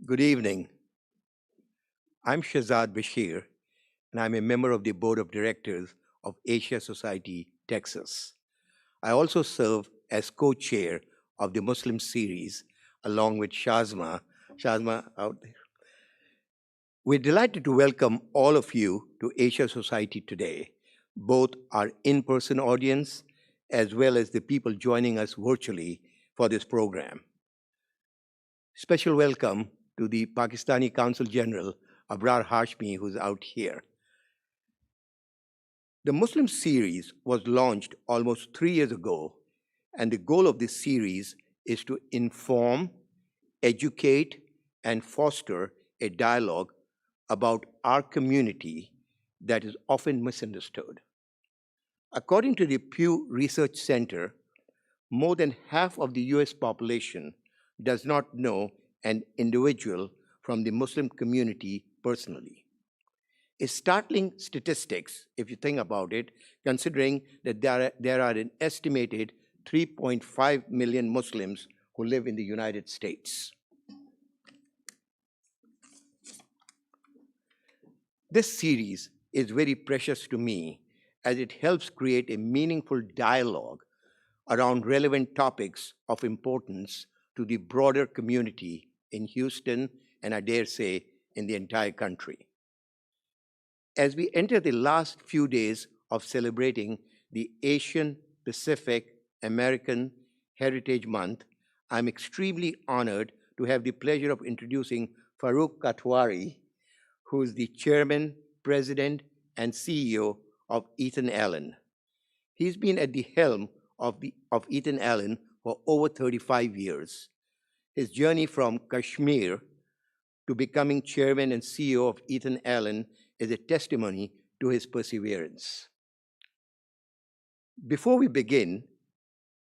Good evening. I'm Shahzad Bashir, and I'm a member of the Board of Directors of Asia Society, Texas. I also serve as co-chair of the Muslim series, along with Shazma. Shazma out there. We're delighted to welcome all of you to Asia Society today, both our in-person audience as well as the people joining us virtually for this program. Special welcome to the Pakistani Consul General, Abrar Hashmi, who's out here. The Muslim series was launched almost 3 years ago, and the goal of this series is to inform, educate, and foster a dialogue about our community that is often misunderstood. According to the Pew Research Center, more than half of the US population does not know an individual from the Muslim community personally. A startling statistics, if you think about it, considering that there are an estimated 3.5 million Muslims who live in the United States. This series is very precious to me as it helps create a meaningful dialogue around relevant topics of importance to the broader community in Houston, and I dare say, in the entire country. As we enter the last few days of celebrating the Asian Pacific American Heritage Month, I'm extremely honored to have the pleasure of introducing Farooq Kathwari, who is the chairman, president, and CEO of Ethan Allen. He's been at the helm of Ethan Allen for over 35 years. His journey from Kashmir to becoming chairman and CEO of Ethan Allen is a testimony to his perseverance. Before we begin,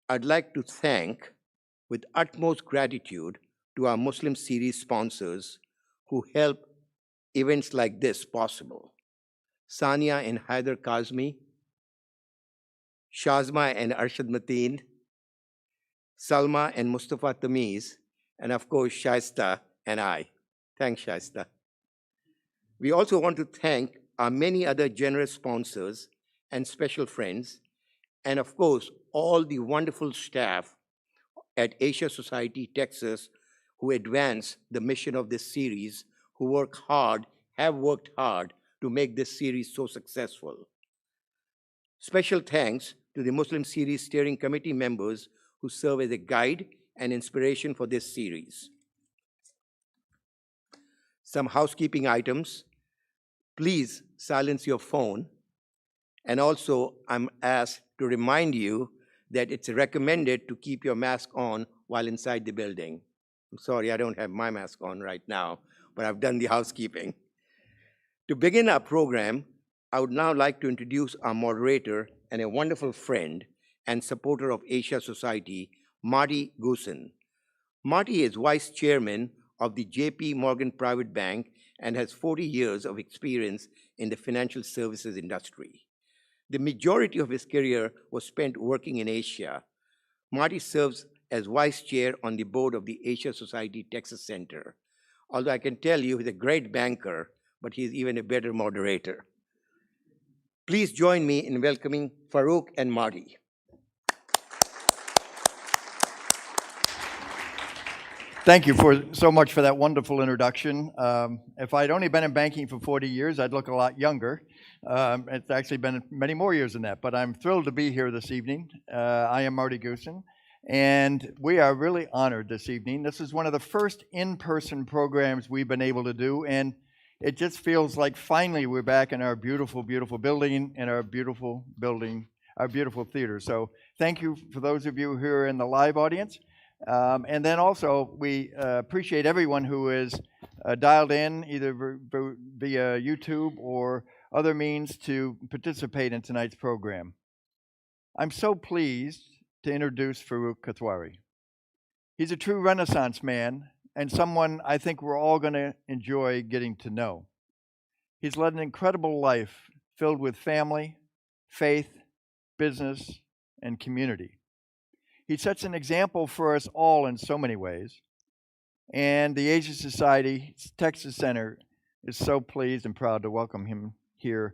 I'd like to thank, with utmost gratitude, to our Muslim series sponsors who help events like this possible. Sania and Haider Kazmi, Shazma and Arshad Mateen, Salma and Mustafa Tamiz, and of course, Shaista and I. Thanks, Shaista. We also want to thank our many other generous sponsors and special friends, and of course, all the wonderful staff at Asia Society, Texas, who advance the mission of this series, who have worked hard to make this series so successful. Special thanks to the Muslim Series Steering Committee members who serve as a guide and inspiration for this series. Some housekeeping items. Please silence your phone. And also, I'm asked to remind you that it's recommended to keep your mask on while inside the building. I'm sorry, I don't have my mask on right now, but I've done the housekeeping. To begin our program, I would now like to introduce our moderator and a wonderful friend and supporter of Asia Society, Marty Gossen. Marty is vice chairman of the J.P. Morgan Private Bank and has 40 years of experience in the financial services industry. The majority of his career was spent working in Asia. Marty serves as vice chair on the board of the Asia Society Texas Center. Although I can tell you he's a great banker, but he's even a better moderator. Please join me in welcoming Farooq and Marty. Thank you so much for that wonderful introduction. If I'd only been in banking for 40 years, I'd look a lot younger. It's actually been many more years than that, but I'm thrilled to be here this evening. I am Marty Gossen, and we are really honored this evening. This is one of the first in-person programs we've been able to do, and it just feels like finally we're back in our beautiful, beautiful building, and our beautiful theater. So thank you for those of you who are in the live audience. And then also, we appreciate everyone who is dialed in, either via YouTube or other means, to participate in tonight's program. I'm so pleased to introduce Farooq Kathwari. He's a true Renaissance man and someone I think we're all going to enjoy getting to know. He's led an incredible life filled with family, faith, business, and community. He sets an example for us all in so many ways. And the Asia Society Texas Center is so pleased and proud to welcome him here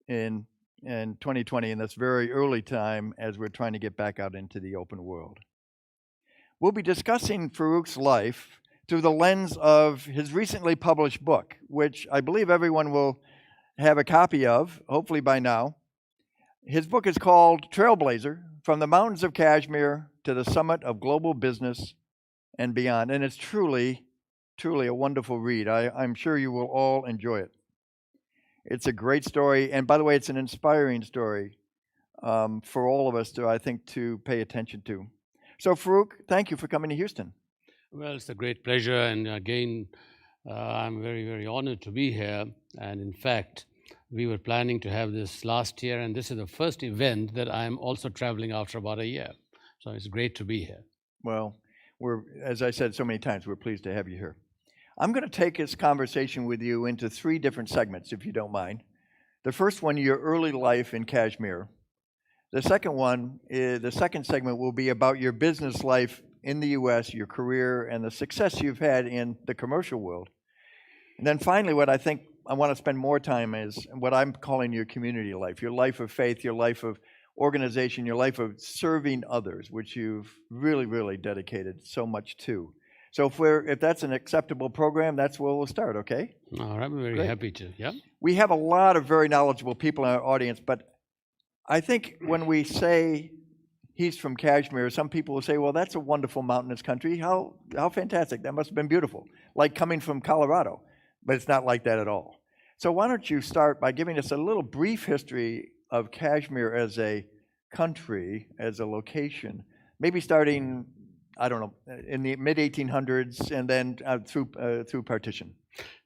in 2020 in this very early time as we're trying to get back out into the open world. We'll be discussing Farooq's life through the lens of his recently published book, which I believe everyone will have a copy of, hopefully by now. His book is called Trailblazer, From the Mountains of Kashmir to the Summit of Global Business and Beyond. And it's truly, truly a wonderful read. I'm sure you will all enjoy it. It's a great story. And by the way, it's an inspiring story for all of us to, I think, to pay attention to. So Farooq, thank you for coming to Houston. Well, it's a great pleasure. And again, I'm very, very honored to be here. And in fact, we were planning to have this last year, and this is the first event that I'm also traveling after about a year. So it's great to be here. Well, as I said so many times, we're pleased to have you here. I'm going to take this conversation with you into 3 different segments, if you don't mind. The first one, your early life in Kashmir. The second segment will be about your business life in the U.S., your career, and the success you've had in the commercial world. And then finally, what I think I want to spend more time is what I'm calling your community life, your life of faith, your life of organization, your life of serving others, which you've really, really dedicated so much to. So if that's an acceptable program, that's where we'll start, okay? All right, I'm very happy to, yeah. We have a lot of very knowledgeable people in our audience, but I think when we say he's from Kashmir, some people will say, well, that's a wonderful mountainous country. How fantastic. That must have been beautiful. Like coming from Colorado. But it's not like that at all. So why don't you start by giving us a little brief history of Kashmir as a country, as a location, maybe starting, I don't know, in the mid-1800s and then through partition.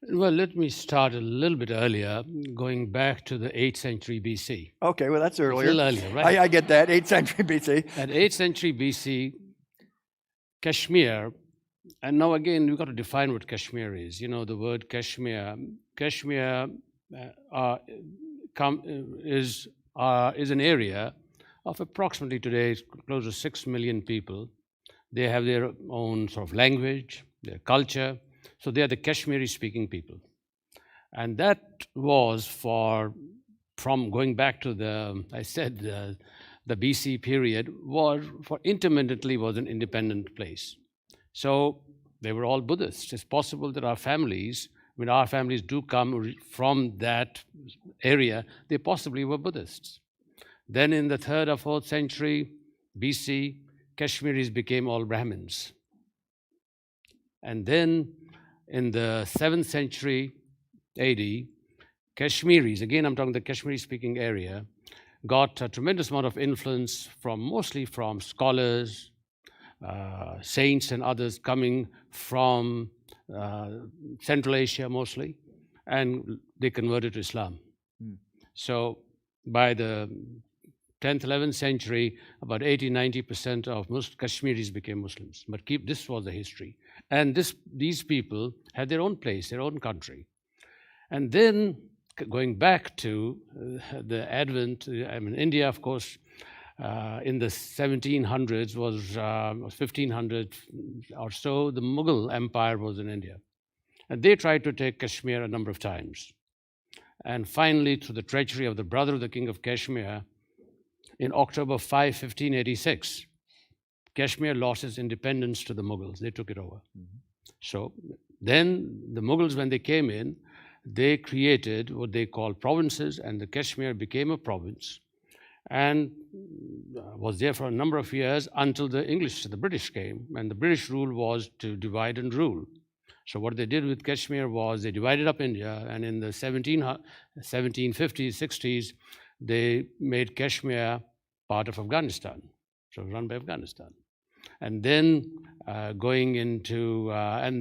Well, let me start a little bit earlier, going back to the 8th century BC. Okay, well, that's earlier. It's a little earlier, right? I get that, 8th century BC. At 8th century BC, Kashmir, and now again, we've got to define what Kashmir is. You know, the word Kashmir. Kashmir is an area of approximately today close to 6 million people. They have their own sort of language, their culture. So they are the Kashmiri-speaking people. And that was from going back to the BC period, intermittently was an independent place. So they were all Buddhists. It's possible that our families do come from that area, they possibly were Buddhists. Then in the 3rd or 4th century BC, Kashmiris became all Brahmins. And then in the 7th century AD, Kashmiris, again I'm talking the Kashmiri-speaking area, got a tremendous amount of influence mostly from scholars, saints and others coming from Central Asia mostly, and they converted to Islam. So by the 10th, 11th century, about 80-90% of most Kashmiris became Muslims. But this was the history. And these people had their own place, their own country. And then going back to the advent, India, of course, in the 1700s was 1500 or so, the Mughal Empire was in India. And they tried to take Kashmir a number of times. And finally, through the treachery of the brother of the king of Kashmir, in October 5, 1586, Kashmir lost its independence to the Mughals. They took it over. So then the Mughals, when they came in, they created what they call provinces, and the Kashmir became a province and was there for a number of years until the British came, and the British rule was to divide and rule. So what they did with Kashmir was they divided up India, and in the 1750s, 60s, they made Kashmir part of Afghanistan. So it was run by Afghanistan. And then and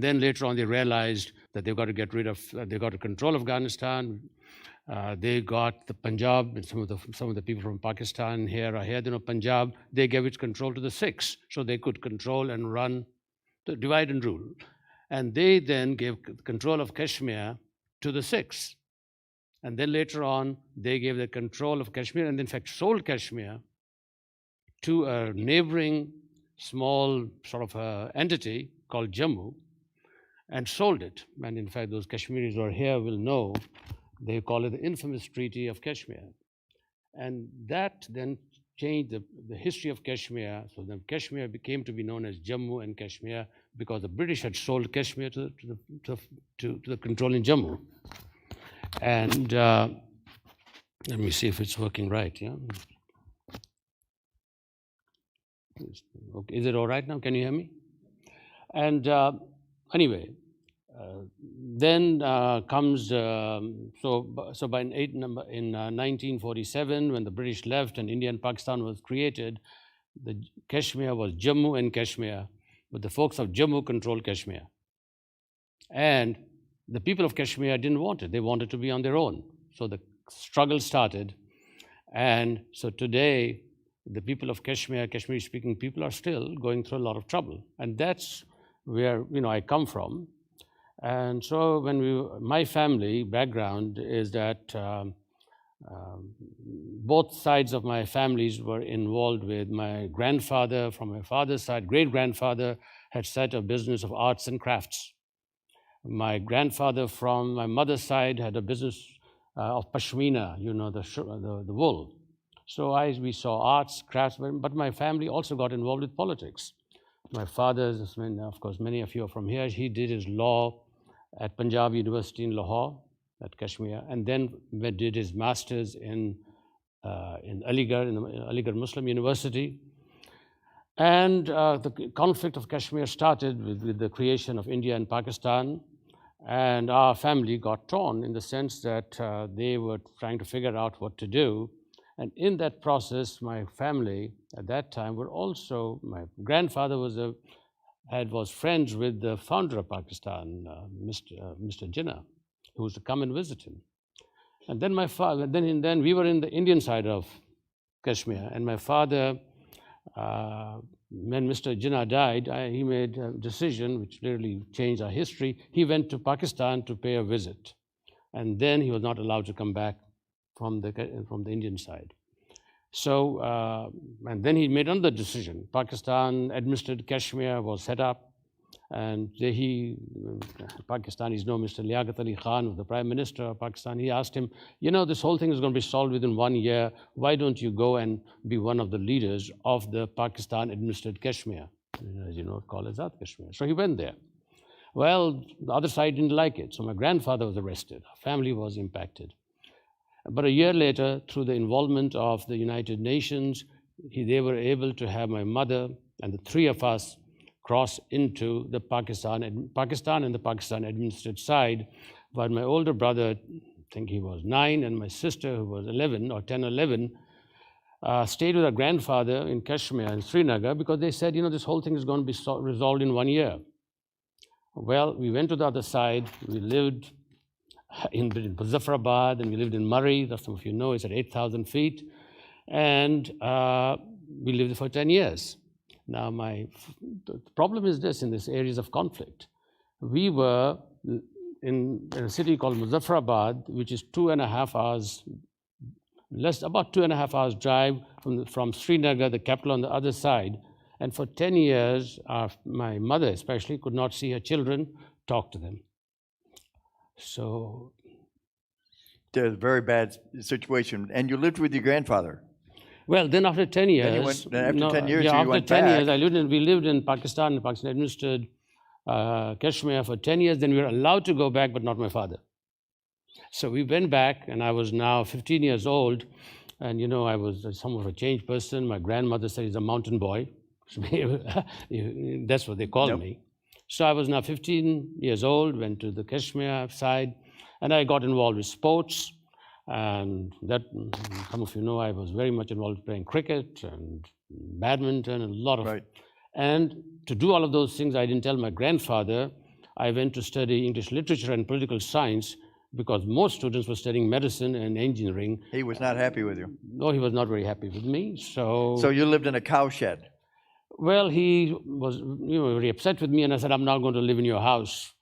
then later on they realized that they've got to control Afghanistan. They got the Punjab, and some of the people from Pakistan here are here. Punjab, they gave its control to the Sikhs, so they could control and run, divide and rule. And they then gave control of Kashmir to the Sikhs. And then later on, they gave the control of Kashmir and in fact sold Kashmir to a neighboring small sort of entity called Jammu. and sold it. And in fact, those Kashmiris who are here will know, they call it the infamous Treaty of Kashmir. And that then changed the history of Kashmir. So then Kashmir became to be known as Jammu and Kashmir because the British had sold Kashmir to the control in Jammu. And let me see if it's working right. Yeah. Okay. Is it all right now? Can you hear me? And anyway, then comes so by in 1947, when the British left and India and Pakistan was created, the Kashmir was Jammu and Kashmir, but the folks of Jammu controlled Kashmir, and the people of Kashmir didn't want it; they wanted to be on their own. So the struggle started, and so today the people of Kashmir, Kashmiri-speaking people, are still going through a lot of trouble, and that's where I come from. And so my family background is that both sides of my families were involved with my grandfather from my father's side. Great-grandfather had set a business of arts and crafts. My grandfather from my mother's side had a business of pashmina, the wool. So we saw arts, crafts, but my family also got involved with politics. My father, of course, many of you are from here, he did his law at Punjab University in Lahore, at Kashmir, and then did his master's in Aligarh, in Aligarh Muslim University. And the conflict of Kashmir started with the creation of India and Pakistan, and our family got torn in the sense that they were trying to figure out what to do. And in that process, my family at that time were also, my grandfather was friends with the founder of Pakistan, Mr. Jinnah, who was to come and visit him. And then my father, then we were in the Indian side of Kashmir, and my father, when Mr. Jinnah died, he made a decision which really changed our history. He went to Pakistan to pay a visit, and then he was not allowed to come back from the Indian side. So, and then he made another decision. Pakistan administered Kashmir was set up, and Pakistanis know Mr. Liaquat Ali Khan, the Prime Minister of Pakistan. He asked him, this whole thing is going to be solved within 1 year. Why don't you go and be one of the leaders of the Pakistan-administered Kashmir? As you know, called Azad Kashmir. So he went there. Well, the other side didn't like it, so my grandfather was arrested. Our family was impacted. But a year later, through the involvement of the United Nations, they were able to have my mother and the three of us cross into the Pakistan and the Pakistan-administered side, while my older brother, I think he was 9, and my sister, who was 11 or 10 or 11, stayed with our grandfather in Kashmir, in Srinagar, because they said, this whole thing is going to be resolved in 1 year. Well, we went to the other side. We lived in Muzaffarabad, and we lived in Murray, that some of you know, it's at 8,000 feet, and we lived there for 10 years. Now, the problem is this, in these areas of conflict. We were in a city called Muzaffarabad, which is 2.5 hours, about 2.5 hours drive from Srinagar, the capital, on the other side, and for 10 years, my mother especially could not see her children, talk to them. So there's a very bad situation. And you lived with your grandfather. Well, then after 10 years, then after 10 years, you after went 10 back. years, we lived in Pakistan. The Pakistan administered Kashmir for 10 years. Then we were allowed to go back, but not my father. So we went back, and I was now 15 years old, and I was somewhat of a changed person. My grandmother said he's a mountain boy. That's what they called me. So I was now 15 years old, went to the Kashmir side, and I got involved with sports. And that, some of you know, I was very much involved playing cricket and badminton and a lot of. Right. And to do all of those things, I didn't tell my grandfather. I went to study English literature and political science because most students were studying medicine and engineering. He was not happy with you. No, he was not very happy with me. So you lived in a cow shed. Well, he was very upset with me, and I said, I'm not going to live in your house.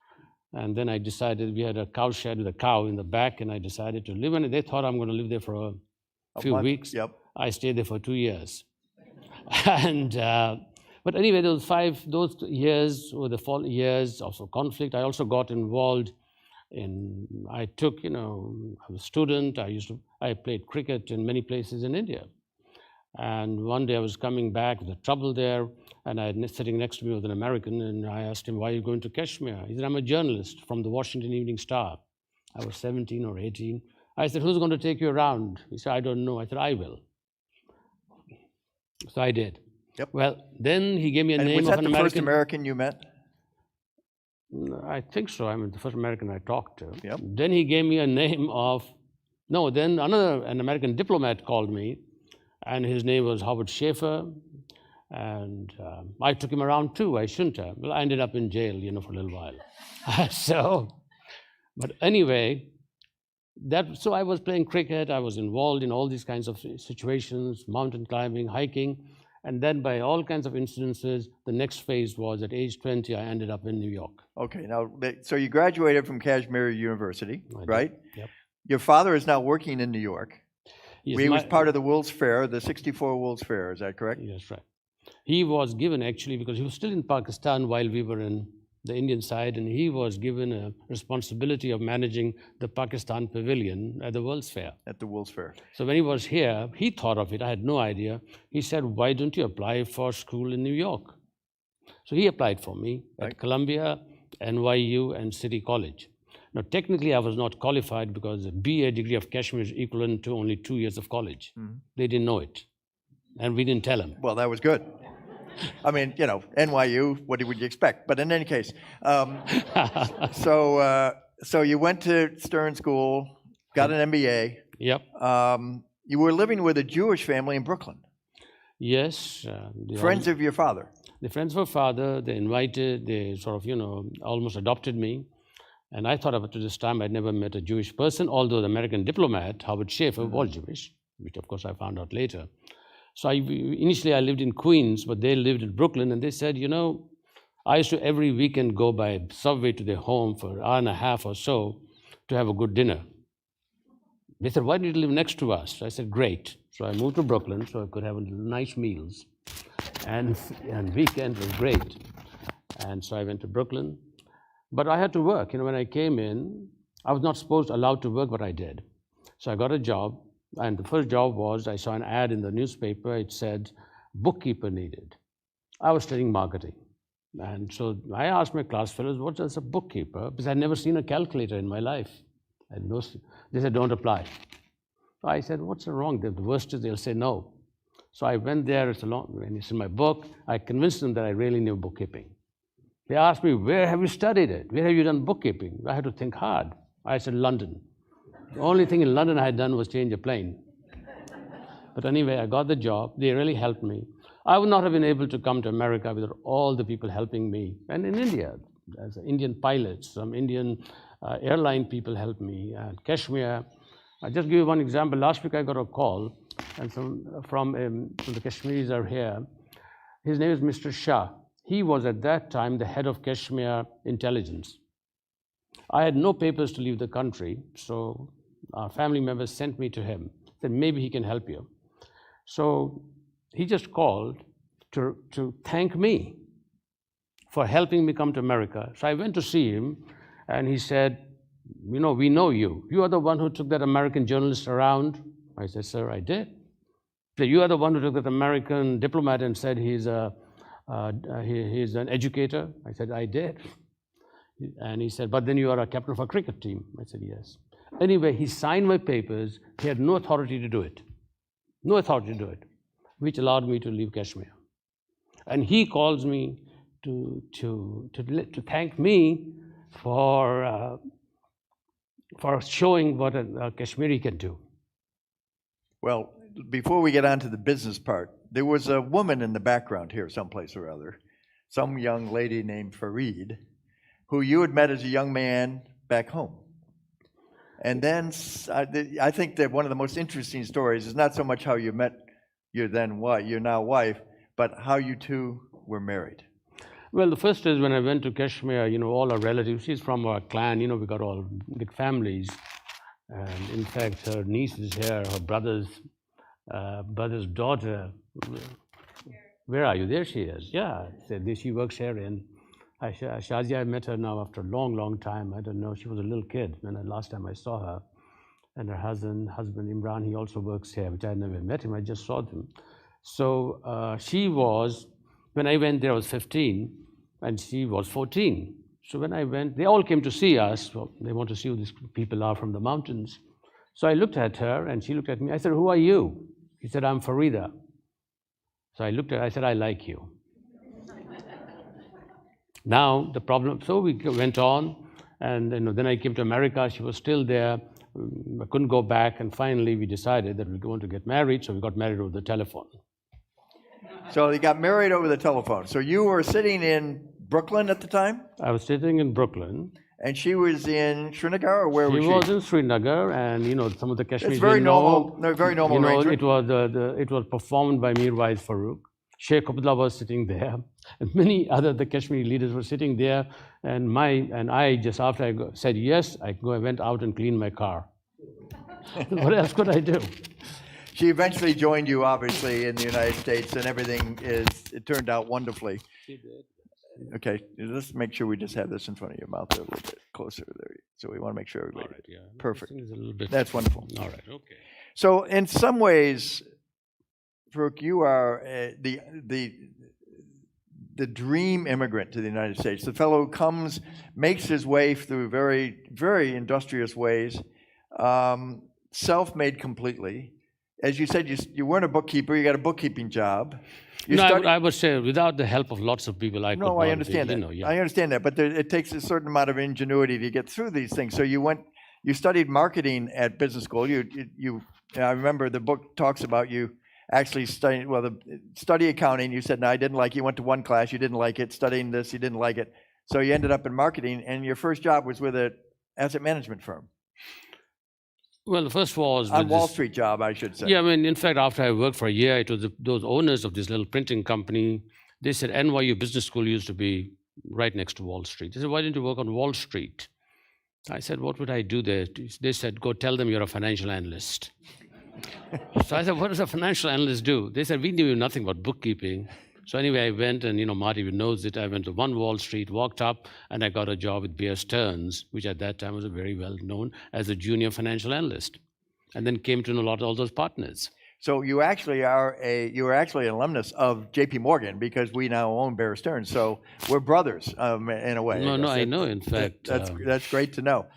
And then I decided, we had a cow shed with a cow in the back, and I decided to live in it. They thought I'm going to live there for a few weeks. Yep. I stayed there for 2 years. And But anyway, those years were the years of conflict. I also got involved in, I was a student, I played cricket in many places in India. And one day I was coming back with trouble there, and sitting next to me was an American, and I asked him, why are you going to Kashmir? He said, I'm a journalist from the Washington Evening Star. I was 17 or 18. I said, who's going to take you around? He said, I don't know. I said, I will. So I did. Yep. Well, then he gave me a name was of that an the American. first American you met? I think so. I mean, the first American I talked to. Yep. Then he gave me a name of, then an American diplomat called me, and his name was Howard Schaefer, and I took him around too. I shouldn't have. Well, I ended up in jail, for a little while. But anyway, so I was playing cricket. I was involved in all these kinds of situations, mountain climbing, hiking, and then by all kinds of incidences, the next phase was at age 20, I ended up in New York. Okay, now, so you graduated from Cashmere University, right? Yep. Your father is now working in New York. Yes, He was part of the World's Fair, the 64 World's Fair, is that correct? Yes, right. He was given, actually, because he was still in Pakistan while we were in the Indian side, and he was given a responsibility of managing the Pakistan pavilion at the World's Fair. At the World's Fair. So when he was here, he thought of it. I had no idea. He said, why don't you apply for school in New York? So he applied for me at Columbia, NYU, and City College. Now, technically, I was not qualified because a BA degree of Kashmir is equivalent to only 2 years of college. Mm-hmm. They didn't know it, and we didn't tell them. Well, that was good. I mean, NYU, what would you expect? But in any case, so you went to Stern School, got an MBA. Yep. You were living with a Jewish family in Brooklyn. Yes. Friends of your father. The friends of my father, they sort of, almost adopted me. And I thought up to this time I'd never met a Jewish person, although the American diplomat, Howard Schaefer, was Jewish, which of course I found out later. So initially I lived in Queens, but they lived in Brooklyn, and they said, I used to every weekend go by subway to their home for an hour and a half or so to have a good dinner. They said, why don't you live next to us? I said, great. So I moved to Brooklyn so I could have nice meals. And weekend was great. And so I went to Brooklyn. But I had to work. When I came in, I was not allowed to work, but I did. So I got a job, and the first job was, I saw an ad in the newspaper. It said, bookkeeper needed. I was studying marketing. And so I asked my class fellows, what is a bookkeeper? Because I'd never seen a calculator in my life. They said, don't apply. So I said, what's wrong? The worst is they'll say no. So I went there, and it's in my book. I convinced them that I really knew bookkeeping. They asked me, where have you studied it? Where have you done bookkeeping? I had to think hard. I said, London. The only thing in London I had done was change a plane. But anyway, I got the job. They really helped me. I would not have been able to come to America without all the people helping me. And in India, as Indian pilots, some Indian airline people helped me. And Kashmir, I'll just give you one example. Last week I got a call, and from the Kashmiris are here. His name is Mr. Shah. He was at that time the head of Kashmir intelligence. I had no papers to leave the country, so our family members sent me to him, said maybe he can help you. So he just called to thank me for helping me come to America. So I went to see him, and he said, we know you. You are the one who took that American journalist around. I said, sir, I did. He said, you are the one who took that American diplomat and said he's an educator. I said, I did. And he said, but then you are a captain of a cricket team. I said, yes. Anyway, he signed my papers. He had no authority to do it. No authority to do it, which allowed me to leave Kashmir. And he calls me to thank me for showing what a Kashmiri can do. Well, before we get on to the business part, there was a woman in the background here, someplace or other, some young lady named Fareed, who you had met as a young man back home. And then I think that one of the most interesting stories is not so much how you met your now wife, but how you two were married. Well, the first is when I went to Kashmir, all our relatives, she's from our clan, we got all big families. And in fact, her niece is here, her brother's daughter. Where are you? There she is. Yeah, said she works here in Shazia. I met her now after a long, long time. I don't know. She was a little kid when last time I saw her. And her husband Imran, he also works here, which I never met him. I just saw them. So she was, when I went there, I was 15, and she was 14. So when I went, they all came to see us. Well, they want to see who these people are from the mountains. So I looked at her, and she looked at me. I said, "Who are you?" She said, "I'm Farida." So I looked at her, I said, "I like you." Now, the problem, so we went on, and then I came to America. She was still there. I couldn't go back, and finally we decided that we were going to get married, so we got married over the telephone. So you got married over the telephone. So you were sitting in Brooklyn at the time? I was sitting in Brooklyn. And she was in Srinagar, or where was she? She was in Srinagar, and some of the Kashmiris. It's very normal, very normal arrangement. It was performed by Mirwais Farooq. Sheikh Abdullah was sitting there, and many other the Kashmiri leaders were sitting there. And I just after I said yes, I went out and cleaned my car. What else could I do? She eventually joined you, obviously, in the United States, and it turned out wonderfully. She did. Okay, let's make sure we just have this in front of your mouth a little bit closer there. So we want to make sure everybody. All right, yeah. Perfect. This thing is a little bit. That's wonderful. All right, okay. So in some ways, Farooq, you are the dream immigrant to the United States. The fellow who makes his way through very, very industrious ways, self-made completely. As you said, you weren't a bookkeeper. You got a bookkeeping job. I would say without the help of lots of people, I could not. No, I understand that. Yeah. I understand that, but it takes a certain amount of ingenuity to get through these things. So you studied marketing at business school. I remember the book talks about you actually study accounting. You said, no, I didn't like it. You went to one class, you didn't like it. Studying this, you didn't like it. So you ended up in marketing, and your first job was with an asset management firm. Well, the first was on Wall Street job, I should say. Yeah, I mean, in fact, after I worked for a year, it was those owners of this little printing company. They said NYU Business School used to be right next to Wall Street. They said, "Why didn't you work on Wall Street?" I said, "What would I do there?" They said, "Go tell them you're a financial analyst." So I said, "What does a financial analyst do?" They said, "We knew nothing about bookkeeping." So anyway, I went, and Marty knows it. I went to One Wall Street, walked up, and I got a job with Bear Stearns, which at that time was very well known as a junior financial analyst, and then came to know all those partners. So you were actually an alumnus of J.P. Morgan, because we now own Bear Stearns. So we're brothers in a way. No, I know. In fact, that's great to know.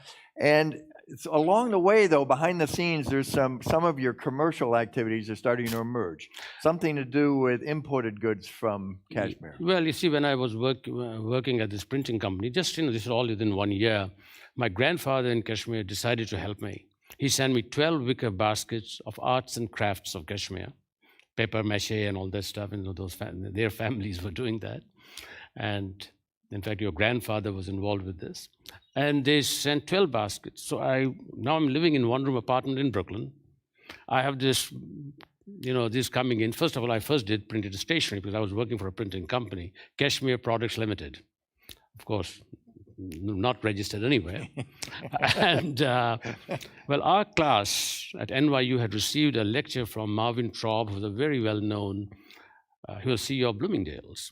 And along the way, though, behind the scenes, there's some of your commercial activities are starting to emerge. Something to do with imported goods from Cashmere. Well, you see, when I was working at this printing company, just this is all within 1 year, my grandfather in Kashmir decided to help me. He sent me 12 wicker baskets of arts and crafts of Kashmir, paper mache and all that stuff, and their families were doing that. And in fact, your grandfather was involved with this. And they sent 12 baskets. So now I'm living in one-room apartment in Brooklyn. I have this, this coming in. First of all, I did printed stationery because I was working for a printing company, Cashmere Products Limited. Of course, not registered anywhere. And, our class at NYU had received a lecture from Marvin Traub, who was a very well-known, he was CEO of Bloomingdale's.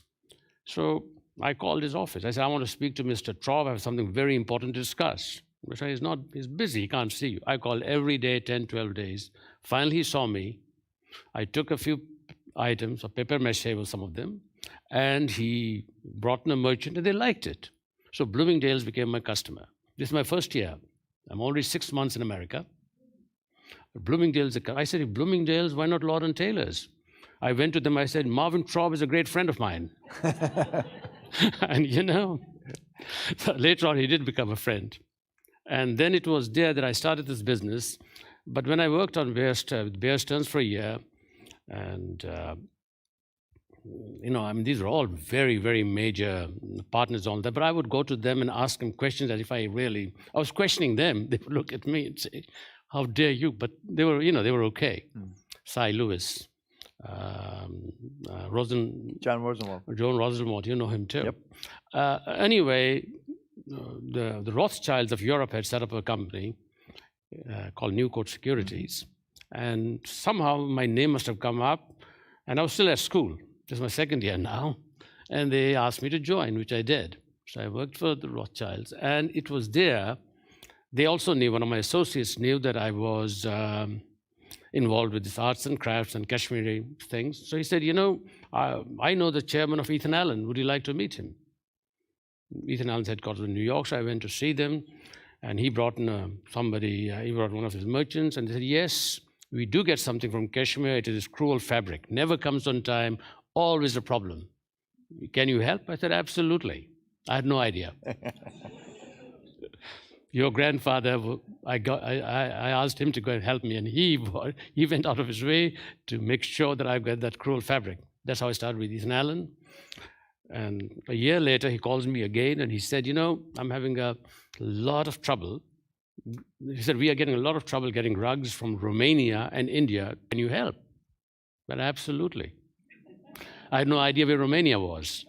So I called his office. I said, "I want to speak to Mr. Traub. I have something very important to discuss." He said, he's busy, he can't see you. I called every day, 10, 12 days. Finally, he saw me. I took a few items, a paper mache was some of them, and he brought in a merchant, and they liked it. So Bloomingdale's became my customer. This is my first year. I'm already 6 months in America. Bloomingdale's, I said, "Bloomingdale's, why not Lord & Taylor's?" I went to them, I said, "Marvin Traub is a great friend of mine." And so later on he did become a friend. And then it was there that I started this business. But when I worked on Bear Stearns for a year, and these are all very, very major partners on that, but I would go to them and ask them questions as if I was questioning them. They would look at me and say, "How dare you?" But they were okay. Cy Lewis. John Rosenwald. John Rosenwald, you know him too. Yep. Anyway, the Rothschilds of Europe had set up a company called Newcoat Securities, and somehow my name must have come up, and I was still at school. This is my second year now. And they asked me to join, which I did. So I worked for the Rothschilds. And it was there, they also knew, one of my associates knew that I was involved with this arts and crafts and Kashmiri things. So he said, I know the chairman of Ethan Allen. Would you like to meet him? Ethan Allen's headquarters in New York, so I went to see them. And he brought in he brought one of his merchants, and they said, yes, we do get something from Cashmere. It is this cruel fabric. Never comes on time, always a problem. Can you help? I said, absolutely. I had no idea. Your grandfather, I asked him to go and help me, and he went out of his way to make sure that I get that cruel fabric. That's how I started with Ethan Allen. And a year later, he calls me again, and he said, I'm having a lot of trouble. He said, we are getting a lot of trouble getting rugs from Romania and India. Can you help? Well, absolutely. I had no idea where Romania was.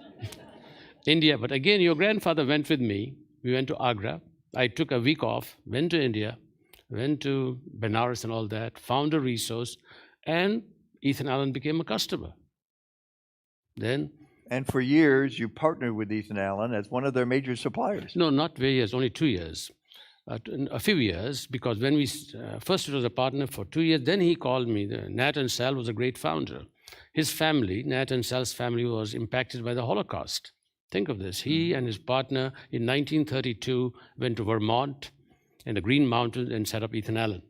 India, but again, your grandfather went with me. We went to Agra. I took a week off, went to India, went to Benares and all that, found a resource, and Ethan Allen became a customer. Then... And for years, you partnered with Ethan Allen as one of their major suppliers. No, not very years, only 2 years. A few years, because when we first it was a partner for 2 years, then he called me. Nat and Sal was a great founder. His family, Nat and Sal's family, was impacted by the Holocaust. Think of this. He and his partner in 1932 went to Vermont and the Green Mountains and set up Ethan Allen.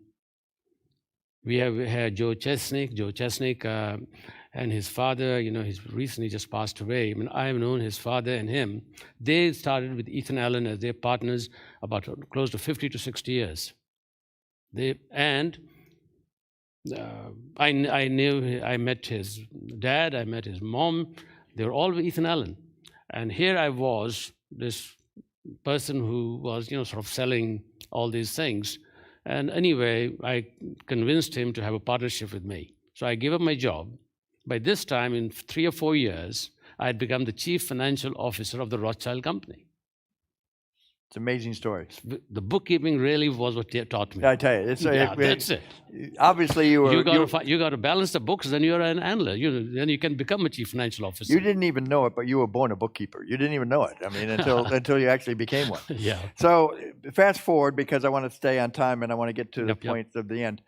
We had Joe Chesnick, and his father, he's recently just passed away. I mean, I have known his father and him. They started with Ethan Allen as their partners about close to 50 to 60 years. I met his dad, I met his mom. They were all with Ethan Allen. And here I was, this person who was, sort of selling all these things. And anyway, I convinced him to have a partnership with me. So I gave up my job. By this time, in 3 or 4 years, I had become the chief financial officer of the Rothschild Company. It's an amazing story. The bookkeeping really was what they taught me. I tell you, that's it. Obviously, you got to balance the books, then you're an analyst. Then you can become a chief financial officer. You didn't even know it, but you were born a bookkeeper. You didn't even know it. I mean, until you actually became one. Yeah. So fast forward, because I want to stay on time and I want to get to the points of the end.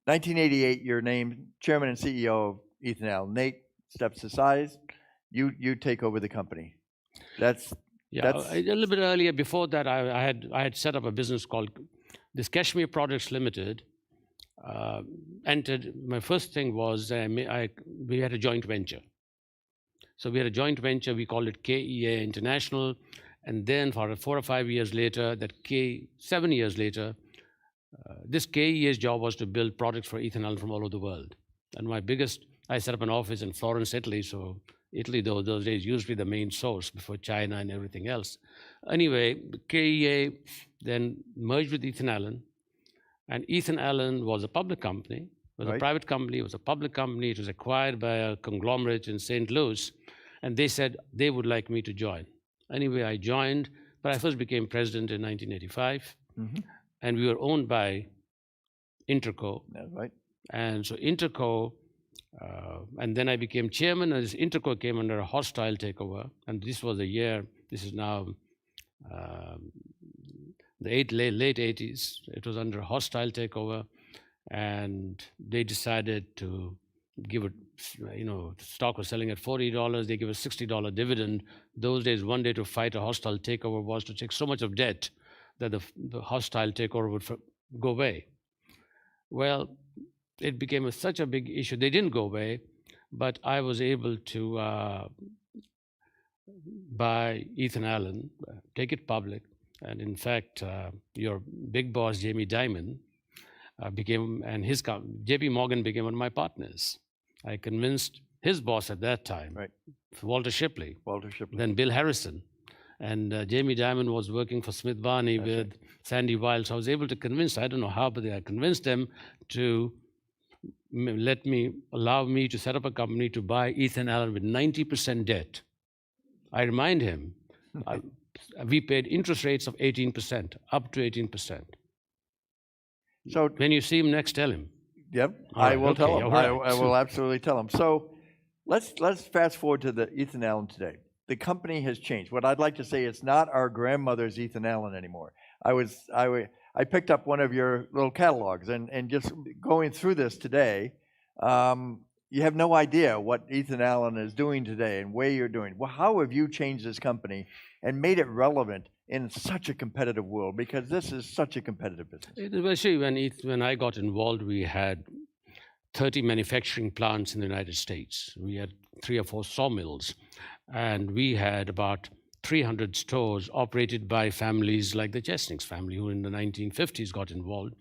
1988, you're named chairman and CEO of Ethan Allen. Nate steps aside. You take over the company. That's a little bit earlier. Before that, I had set up a business called this Cashmere Products Limited. Entered. My first thing was we had a joint venture. So we had a joint venture. We called it KEA International, and then for 4 or 5 years later, 7 years later, this KEA's job was to build products for Ethan Allen from all over the world. And I set up an office in Florence, Italy. So Italy, those days, used to be the main source before China and everything else. Anyway, KEA then merged with Ethan Allen. And Ethan Allen was a public company. It was a private company. It was a public company. It was acquired by a conglomerate in St. Louis. And they said they would like me to join. Anyway, I joined. But I first became president in 1985. Mm-hmm. And we were owned by Interco. That's right. And so Interco, and then I became chairman, and this Interco came under a hostile takeover. And this was this is now the late 80s. It was under a hostile takeover. And they decided to give it, stock was selling at $40. They give a $60 dividend. Those days, one day to fight a hostile takeover was to take so much of debt that the hostile takeover would go away. Well, it became such a big issue. They didn't go away, but I was able to buy Ethan Allen, take it public. And in fact, your big boss, Jamie Dimon, JP Morgan became one of my partners. I convinced his boss at that time, Walter Shipley, then Bill Harrison. And Jamie Dimon was working for Smith Barney with Sandy Weill. So I was able to convince, I don't know how, but I convinced them to allow me to set up a company to buy Ethan Allen with 90% debt. I remind him, we paid interest rates of 18%, up to 18%. So when you see him next, tell him. Yep, I will tell him. I will absolutely tell him. So Let's fast forward to the Ethan Allen today. The company has changed. What I'd like to say, it's not our grandmother's Ethan Allen anymore. I picked up one of your little catalogs, and just going through this today, you have no idea what Ethan Allen is doing today and where you're doing. Well, how have you changed this company and made it relevant in such a competitive world? Because this is such a competitive business. Especially when I got involved, we had 30 manufacturing plants in the United States. We had 3 or 4 sawmills, and we had about 300 stores operated by families like the Chesnings family, who in the 1950s got involved.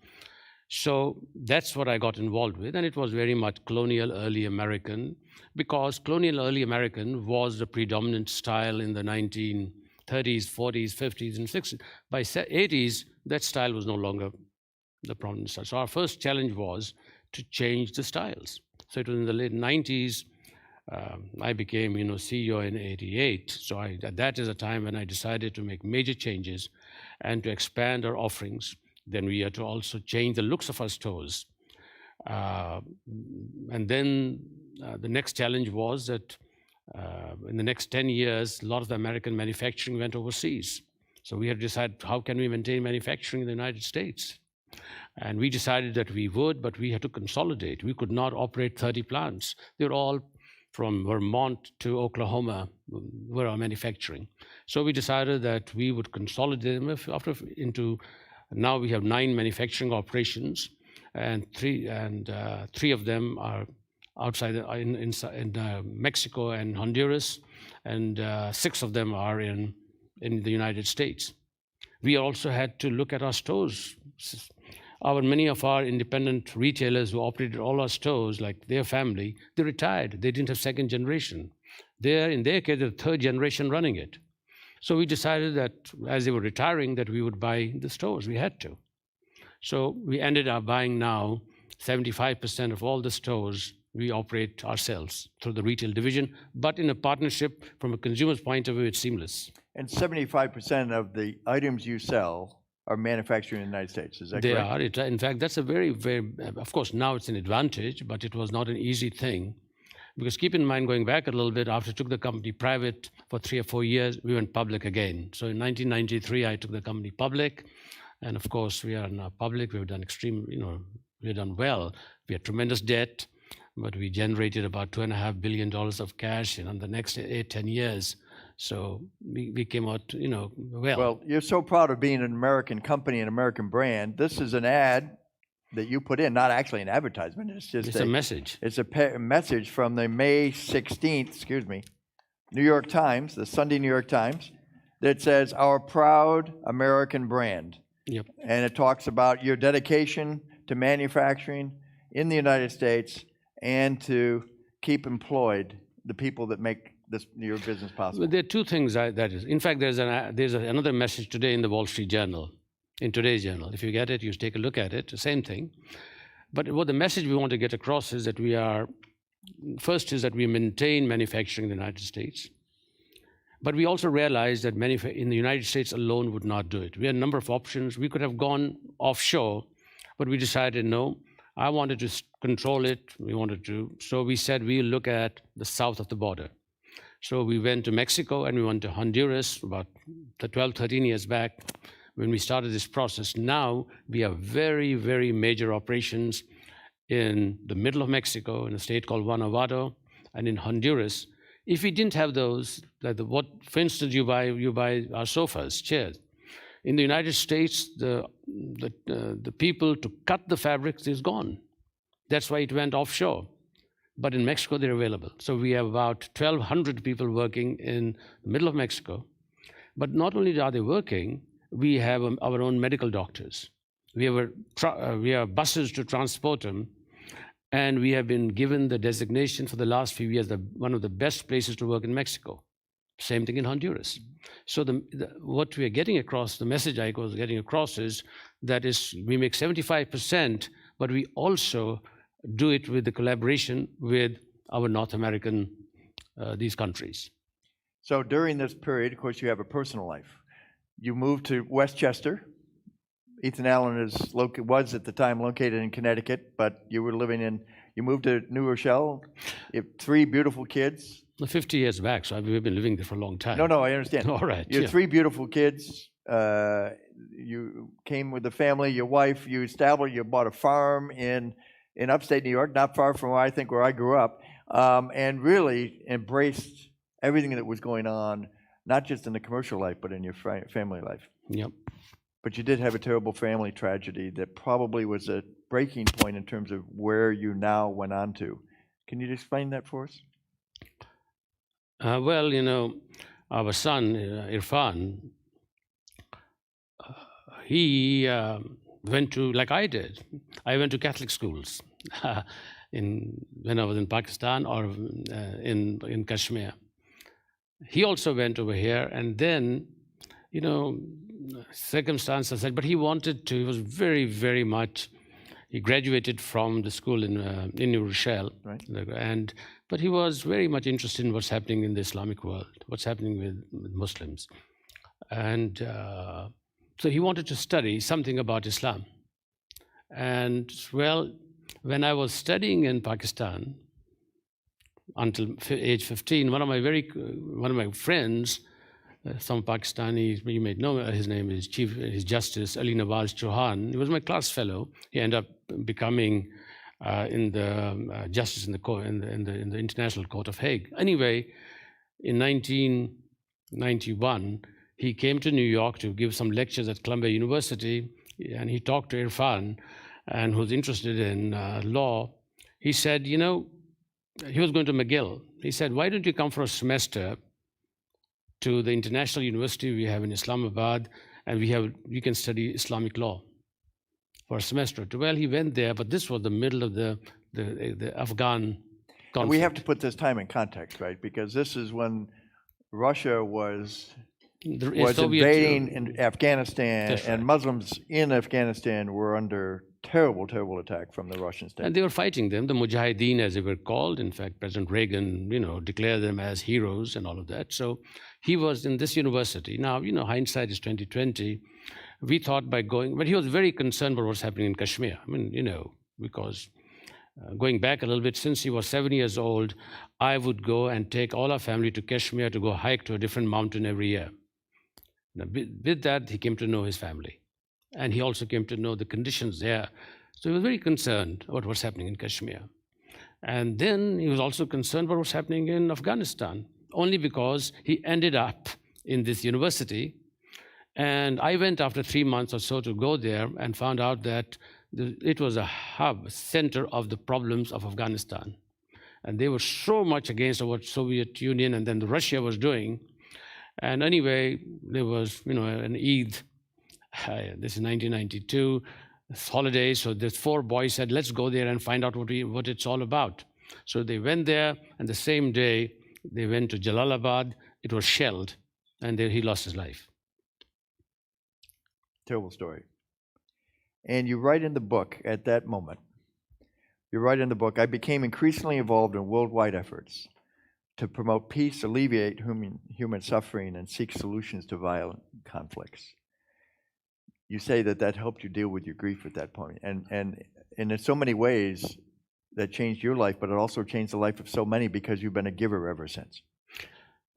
So that's what I got involved with, and it was very much colonial early American, because colonial early American was the predominant style in the 1930s, 40s, 50s, and 60s. By 80s, that style was no longer the prominent style. So our first challenge was to change the styles. So it was in the late 90s. I became, CEO in '88. So that is a time when I decided to make major changes and to expand our offerings. Then we had to also change the looks of our stores. And then the next challenge was that in the next 10 years, a lot of the American manufacturing went overseas. So we had to decide, how can we maintain manufacturing in the United States? And we decided that we would, but we had to consolidate. We could not operate 30 plants. They were all from Vermont to Oklahoma were our manufacturing. So we decided that we would consolidate them into. Now we have 9 manufacturing operations, and three of them are outside in Mexico and Honduras, and 6 of them are in the United States. We also had to look at our stores. Many of our independent retailers who operated all our stores, like their family, they retired. They didn't have second generation. In their case, they're third generation running it. So we decided that as they were retiring, that we would buy the stores. We had to. So we ended up buying now 75% of all the stores we operate ourselves through the retail division, but in a partnership from a consumer's point of view, it's seamless. And 75% of the items you sell are manufactured in the United States, is that correct? They are. In fact, that's a very, very, of course, now it's an advantage, but it was not an easy thing. Because keep in mind, going back a little bit, after I took the company private for 3 or 4 years, we went public again. So in 1993, I took the company public. And of course, we are now public. We've done we've done well. We had tremendous debt, but we generated about $2.5 billion of cash in the next 8-10 years. So we came out, well. Well, you're so proud of being an American company, an American brand. This is an ad that you put in, not actually an advertisement. It's a message. It's a message from the May 16th, New York Times, the Sunday New York Times, that says, "Our proud American brand." Yep. And it talks about your dedication to manufacturing in the United States and to keep employed the people that make your business possible. Well, there are 2 things that is. In fact, there's another message today in the Wall Street Journal. In today's journal. If you get it, you take a look at it, the same thing. But what the message we want to get across is that first is that we maintain manufacturing in the United States. But we also realize that in the United States alone would not do it. We had a number of options. We could have gone offshore, but we decided no. I wanted to control it. So we said we'll look at the south of the border. So we went to Mexico and we went to Honduras about 12, 13 years back. When we started this process, now we have very, very major operations in the middle of Mexico, in a state called Guanajuato, and in Honduras. If we didn't have those, for instance, you buy our sofas, chairs. In the United States, the people to cut the fabrics is gone. That's why it went offshore. But in Mexico, they're available. So we have about 1,200 people working in the middle of Mexico. But not only are they working, we have our own medical doctors. We have buses to transport them, and we have been given the designation for the last few years one of the best places to work in Mexico. Same thing in Honduras. So what we are getting across, the message I was getting across is that we make 75%, but we also do it with the collaboration with our North American, these countries. So during this period, of course, you have a personal life. You moved to Westchester. Ethan Allen was at the time located in Connecticut, but you were living in You moved to New Rochelle. You have 3 beautiful kids. 50 years back, so we've been living there for a long time. No, I understand. All right. You have 3 beautiful kids. You came with the family, your wife. You bought a farm in upstate New York, not far from where I grew up, and really embraced everything that was going on, not just in the commercial life, but in your family life. Yep. But you did have a terrible family tragedy that probably was a breaking point in terms of where you now went on to. Can you explain that for us? Well, our son, Irfan, he went to, like I did, I went to Catholic schools when I was in Pakistan or in Kashmir. He also went over here, and then, circumstances said, but he wanted to, he was very, very much, he graduated from the school in New Rochelle, right. But he was very much interested in what's happening in the Islamic world, what's happening with Muslims. And so he wanted to study something about Islam. And well, when I was studying in Pakistan until age 15, one of my friends, some Pakistani, you may know his name is His Justice Ali Nawaz Chauhan. He was my class fellow. He ended up becoming in the justice in the International Court of Hague. Anyway, in 1991, he came to New York to give some lectures at Columbia University, and he talked to Irfan, and who's interested in law. He said, he was going to McGill. He said, why don't you come for a semester to the international university we have in Islamabad, and you can study Islamic law for a semester. Well, he went there, but this was the middle of the Afghan conflict. And we have to put this time in context, right? Because this is when Russia was invading in Afghanistan, right. And Muslims in Afghanistan were under terrible, terrible attack from the Russian state. And they were fighting them, the Mujahideen, as they were called. In fact, President Reagan, declared them as heroes and all of that. So he was in this university. Now, hindsight is 2020. We thought by going, but he was very concerned about what's happening in Kashmir. I mean, because going back a little bit, since he was 7 years old, I would go and take all our family to Kashmir to go hike to a different mountain every year. Now, with that, he came to know his family. And he also came to know the conditions there. So he was very concerned about what's happening in Kashmir. And then he was also concerned about what's happening in Afghanistan, only because he ended up in this university. And I went after 3 months or so to go there and found out that it was a hub, center of the problems of Afghanistan. And they were so much against what Soviet Union and then Russia was doing. And anyway, there was, an Eid. This is 1992, holidays. So the 4 boys said, let's go there and find out what it's all about. So they went there, and the same day, they went to Jalalabad. It was shelled, and there he lost his life. Terrible story. And you write in the book at that moment, I became increasingly involved in worldwide efforts to promote peace, alleviate human suffering, and seek solutions to violent conflicts. You say that helped you deal with your grief at that point. And in so many ways, that changed your life, but it also changed the life of so many because you've been a giver ever since.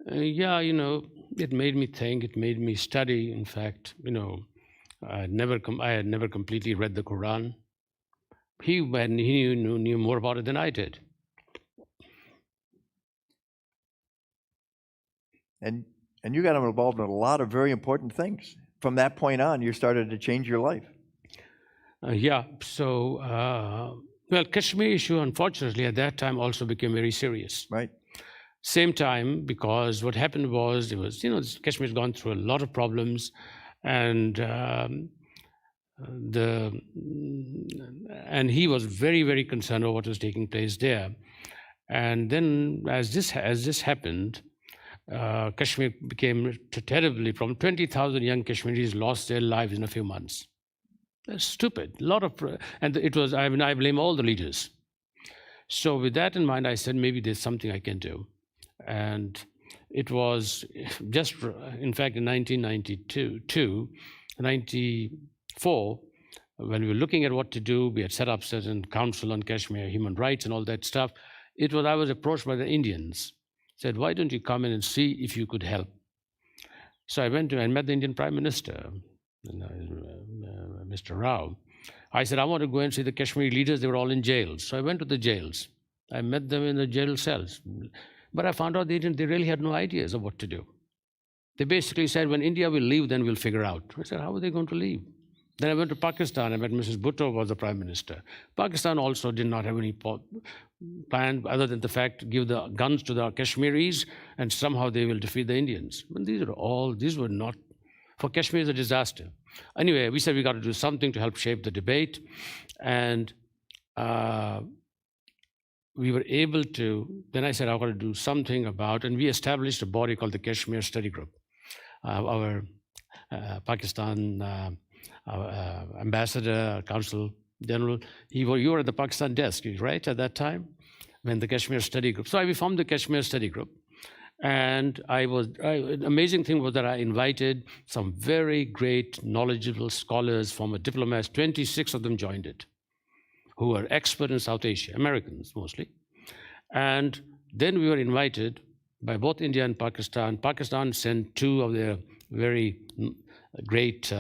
It made me think, it made me study. In fact, I had never completely read the Quran. He knew more about it than I did. And you got involved in a lot of very important things. From that point on, you started to change your life. Kashmir issue, unfortunately, at that time also became very serious. Right. Same time, because what happened was, Kashmir's gone through a lot of problems, and he was very, very concerned about what was taking place there. And then, as this happened, Kashmir became terribly problem. 20,000 young Kashmiris lost their lives in a few months. That's stupid. And it was. I blame all the leaders. So with that in mind, I said maybe there's something I can do, and it was just, in fact, in 1994, when we were looking at what to do, we had set up certain council on Kashmir, human rights and all that stuff. I was approached by the Indians, said, why don't you come in and see if you could help? So I went and met the Indian Prime Minister, Mr. Rao. I said, I want to go and see the Kashmiri leaders. They were all in jails. So I went to the jails. I met them in the jail cells. But I found out they really had no ideas of what to do. They basically said, when India will leave, then we'll figure out. I said, how are they going to leave? Then I went to Pakistan. I met Mrs. Bhutto, was the Prime Minister. Pakistan also did not have any plan other than the fact to give the guns to the Kashmiris and somehow they will defeat the Indians. But these were not, for Kashmir is a disaster. Anyway, we said we got to do something to help shape the debate. And we were able to, then I said, I've got to do something about, and we established a body called the Kashmir Study Group. Our Pakistan ambassador, our consul general, you were at the Pakistan desk, right, at that time, when the Kashmir Study Group. So we formed the Kashmir Study Group. And the amazing thing was that I invited some very great, knowledgeable scholars, former diplomats, 26 of them joined it, who were expert in South Asia, Americans mostly. And then we were invited by both India and Pakistan. Pakistan sent two of their very great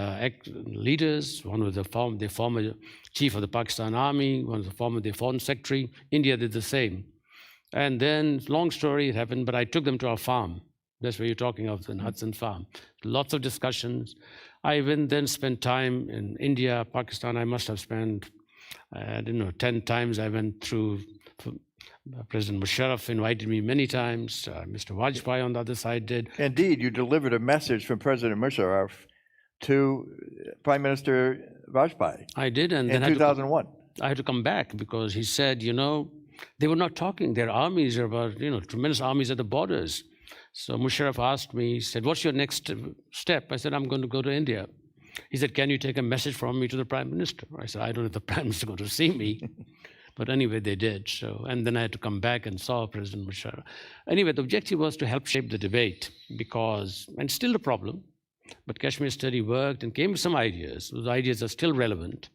leaders. One was the former chief of the Pakistan Army, one was the former Foreign Secretary. India did the same. And then, long story, it happened, but I took them to our farm. That's where you're talking of, the Hudson farm. Lots of discussions. I then spent time in India, Pakistan. I must have spent, 10 times. I went through. President Musharraf invited me many times. Mr. Vajpayee on the other side did. Indeed, you delivered a message from President Musharraf to Prime Minister Vajpayee. I did, and then in 2001. I had to come back because he said, they were not talking. Their armies are about, tremendous armies at the borders. So Musharraf asked me, he said, what's your next step? I said, I'm going to go to India. He said, can you take a message from me to the Prime Minister? I said, I don't know if the Prime Minister is going to see me. But anyway, they did. So, and then I had to come back and saw President Musharraf. Anyway, the objective was to help shape the debate because, and still a problem, but Kashmir Study worked and came with some ideas. Those ideas are still relevant.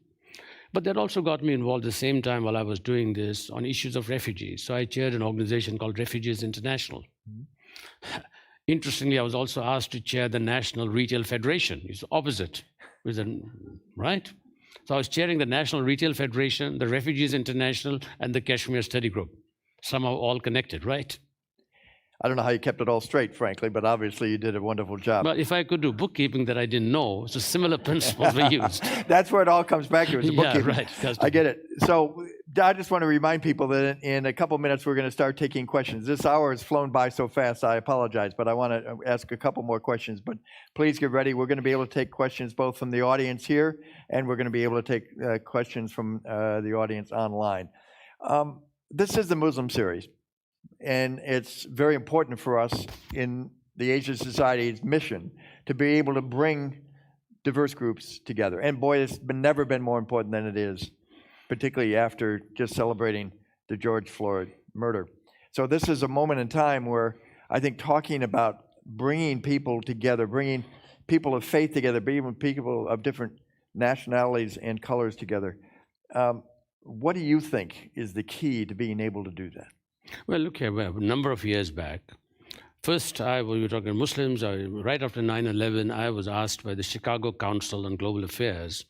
But that also got me involved at the same time while I was doing this on issues of refugees. So I chaired an organization called Refugees International. Mm-hmm. Interestingly, I was also asked to chair the National Retail Federation. It's opposite, right? So I was chairing the National Retail Federation, the Refugees International, and the Kashmir Study Group. Somehow all connected, right? I don't know how you kept it all straight, frankly, but obviously you did a wonderful job. But if I could do bookkeeping that I didn't know, so similar principles were used. That's where it all comes back to, is the bookkeeping. Yeah, right. I get it. So I just want to remind people that in a couple minutes we're going to start taking questions. This hour has flown by so fast, I apologize, but I want to ask a couple more questions. But please get ready. We're going to be able to take questions both from the audience here, and we're going to be able to take questions from the audience online. This is the Muslim series. And it's very important for us in the Asian Society's mission to be able to bring diverse groups together. And boy, it's never been more important than it is, particularly after just celebrating the George Floyd murder. So this is a moment in time where I think talking about bringing people together, bringing people of faith together, bringing people of different nationalities and colors together. What do you think is the key to being able to do that? Well, look here, a number of years back, first we were talking Muslims, right after 9/11, I was asked by the Chicago Council on Global Affairs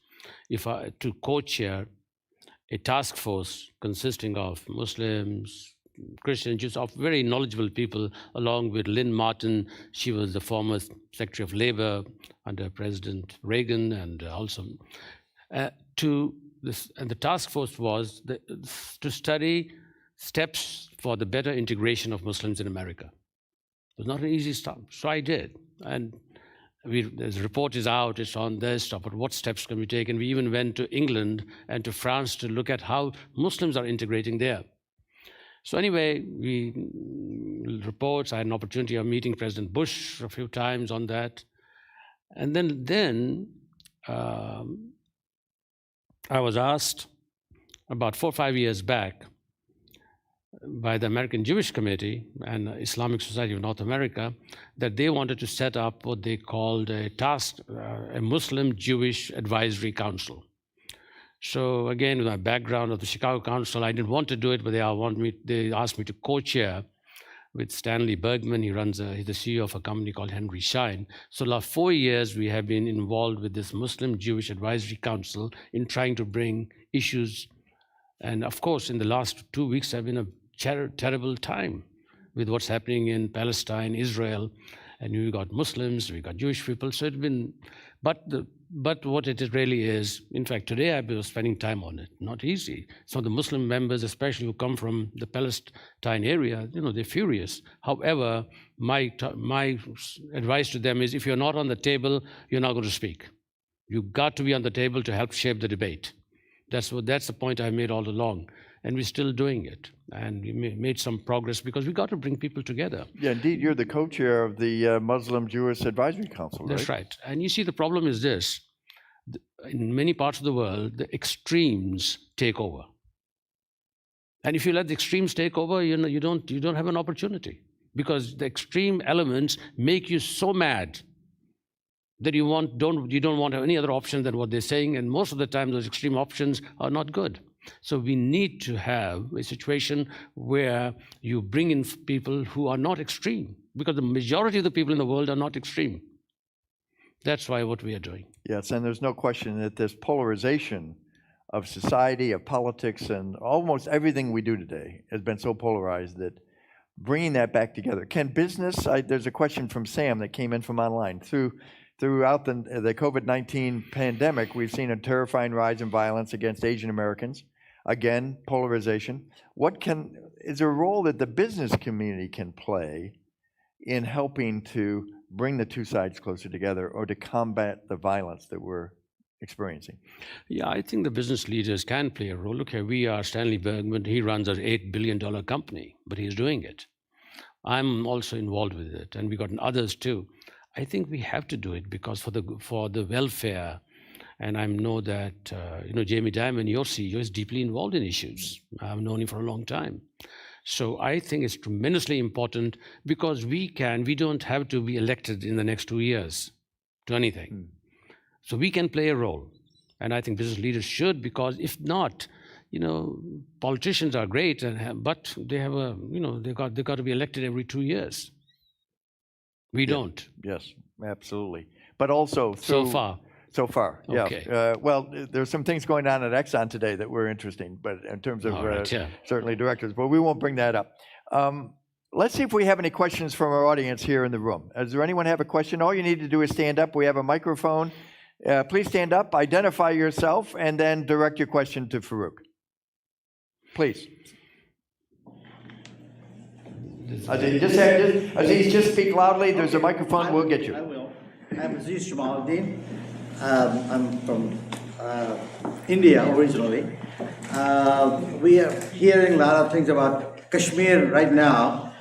to co-chair a task force consisting of Muslims, Christians, Jews, of very knowledgeable people, along with Lynn Martin. She was the former Secretary of Labor under President Reagan, and also and the task force was to study steps for the better integration of Muslims in America. It was not an easy stuff, so I did. And the report is out, it's on this, but what steps can we take? And we even went to England and to France to look at how Muslims are integrating there. So anyway, reports, I had an opportunity of meeting President Bush a few times on that. And then I was asked about 4 or 5 years back by the American Jewish Committee and Islamic Society of North America that they wanted to set up what they called a Muslim Jewish Advisory Council. So again, with my background of the Chicago Council, I didn't want to do it, but they asked me to co-chair with Stanley Bergman. He's the CEO of a company called Henry Schein. So last 4 years, we have been involved with this Muslim Jewish Advisory Council in trying to bring issues. And of course, in the last 2 weeks have been a terrible time with what's happening in Palestine, Israel, and we've got Muslims, we've got Jewish people. So it's been, but what it really is, in fact, today I was spending time on it. Not easy. So the Muslim members, especially who come from the Palestine area, they're furious. However, my advice to them is, if you're not on the table, you're not going to speak. You've got to be on the table to help shape the debate. That's the point I made all along. And we're still doing it. And we made some progress because we got to bring people together. Yeah, indeed, you're the co-chair of the Muslim Jewish Advisory Council, right? That's right. And you see, the problem is this. In many parts of the world, the extremes take over. And if you let the extremes take over, you don't have an opportunity, because the extreme elements make you so mad that you don't want any other option than what they're saying. And most of the time, those extreme options are not good. So we need to have a situation where you bring in people who are not extreme, because the majority of the people in the world are not extreme. That's why what we are doing. Yes, and there's no question that this polarization of society, of politics, and almost everything we do today has been so polarized that bringing that back together. Can business, there's a question from Sam that came in from online. Throughout the COVID-19 pandemic, we've seen a terrifying rise in violence against Asian Americans. Again, polarization. Is there a role that the business community can play in helping to bring the two sides closer together, or to combat the violence that we're experiencing? Yeah, I think the business leaders can play a role. Look here, we are Stanley Bergman. He runs an $8 billion company, but he's doing it. I'm also involved with it, and we got others too. I think we have to do it because for the welfare. And I know that Jamie Dimon, your CEO, is deeply involved in issues. I've known him for a long time. So I think it's tremendously important, because we don't have to be elected in the next 2 years to anything. So we can play a role. And I think business leaders should, because if not, politicians are great, but they have they got to be elected every 2 years. We don't. Yes, absolutely. But also So far, yeah. Okay. Well, there's some things going on at Exxon today that were interesting, but in terms of certainly directors, but we won't bring that up. Let's see if we have any questions from our audience here in the room. Does there anyone have a question? All you need to do is stand up. We have a microphone. Please stand up, identify yourself, and then direct your question to Farooq. Please. Aziz, just speak loudly. There's a microphone. We'll get you. I will. I'm Aziz Jamaluddin. I'm from India originally. We are hearing a lot of things about Kashmir right now.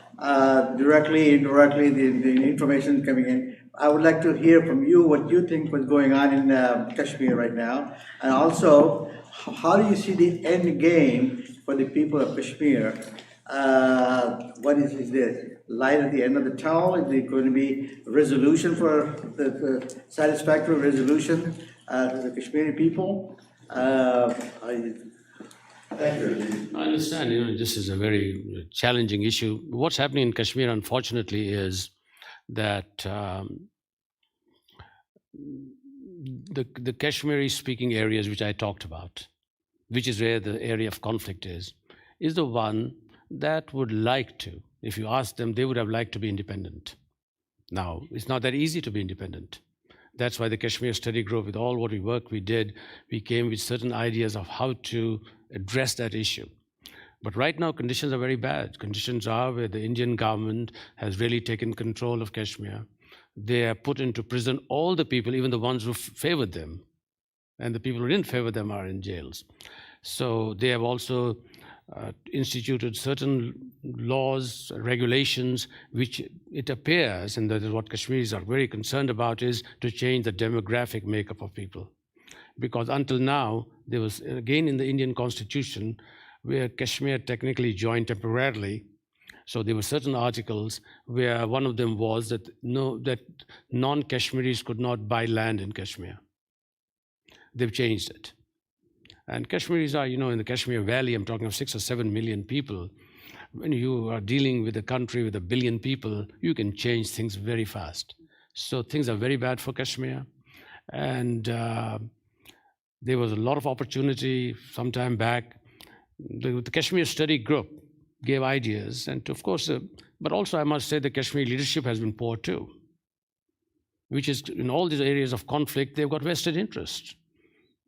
Directly, indirectly, the information coming in. I would like to hear from you what you think was going on in Kashmir right now, and also how do you see the end game for the people of Kashmir? What is there light at the end of the tunnel? Is there going to be resolution for the satisfactory resolution to the Kashmiri people? Thank you. I understand. This is a very challenging issue. What's happening in Kashmir, unfortunately, is that the Kashmiri-speaking areas, which I talked about, which is where the area of conflict is the one that would like to, if you ask them, they would have liked to be independent. Now, it's not that easy to be independent. That's why the Kashmir Study Group, with all what we did, we came with certain ideas of how to address that issue. But right now, conditions are very bad. Conditions are where the Indian government has really taken control of Kashmir. They have put into prison all the people, even the ones who favored them. And the people who didn't favor them are in jails. So they have also instituted certain laws, regulations, which it appears, and that is what Kashmiris are very concerned about, is to change the demographic makeup of people. Because until now, there was, again in the Indian constitution, where Kashmir technically joined temporarily. So there were certain articles where one of them was that non-Kashmiris could not buy land in Kashmir. They've changed it. And Kashmiris are, in the Kashmir Valley, I'm talking of 6 or 7 million people. When you are dealing with a country with 1 billion people, you can change things very fast. So things are very bad for Kashmir. And there was a lot of opportunity some time back. The Kashmir Study Group gave ideas. And of course, but also I must say the Kashmir leadership has been poor too, which is in all these areas of conflict, they've got vested interest.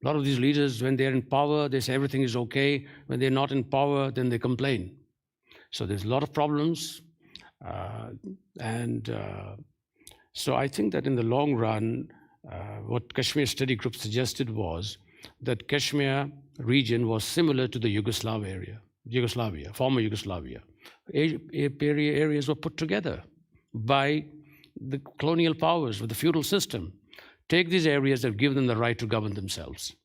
A lot of these leaders, when they're in power, they say everything is okay. When they're not in power, then they complain. So there's a lot of problems. So I think that in the long run, what Kashmir Study Group suggested was that Kashmir region was similar to the Yugoslavia, former Yugoslavia. Areas were put together by the colonial powers with the feudal system. Take these areas and give them the right to govern themselves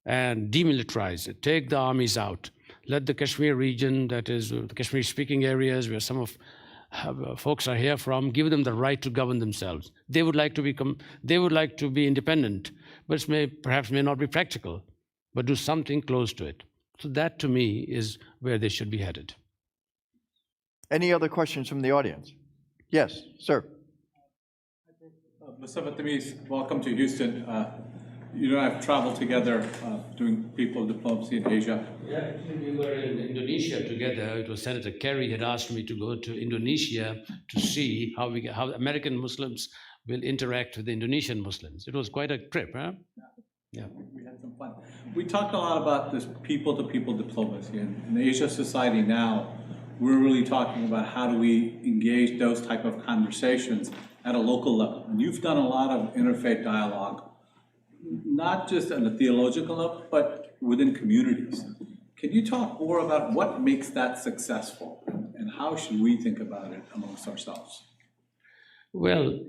and demilitarize it. Take the armies out. Let the Kashmir region, that is the Kashmir-speaking areas where some of folks are here from, give them the right to govern themselves. They would like to be independent, but perhaps may not be practical, but do something close to it. So that, to me, is where they should be headed. Any other questions from the audience? Yes, sir. Mustafa Tamiz, welcome to Houston. You and I have traveled together doing people diplomacy in Asia. Yeah, actually we were in Indonesia together. It was Senator Kerry had asked me to go to Indonesia to see how American Muslims will interact with the Indonesian Muslims. It was quite a trip, huh? Yeah. We had some fun. We talked a lot about this people-to-people diplomacy. And in Asia society now, we're really talking about how do we engage those type of conversations at a local level. And you've done a lot of interfaith dialogue, not just at a theological level, but within communities. Can you talk more about what makes that successful and how should we think about it amongst ourselves? Well,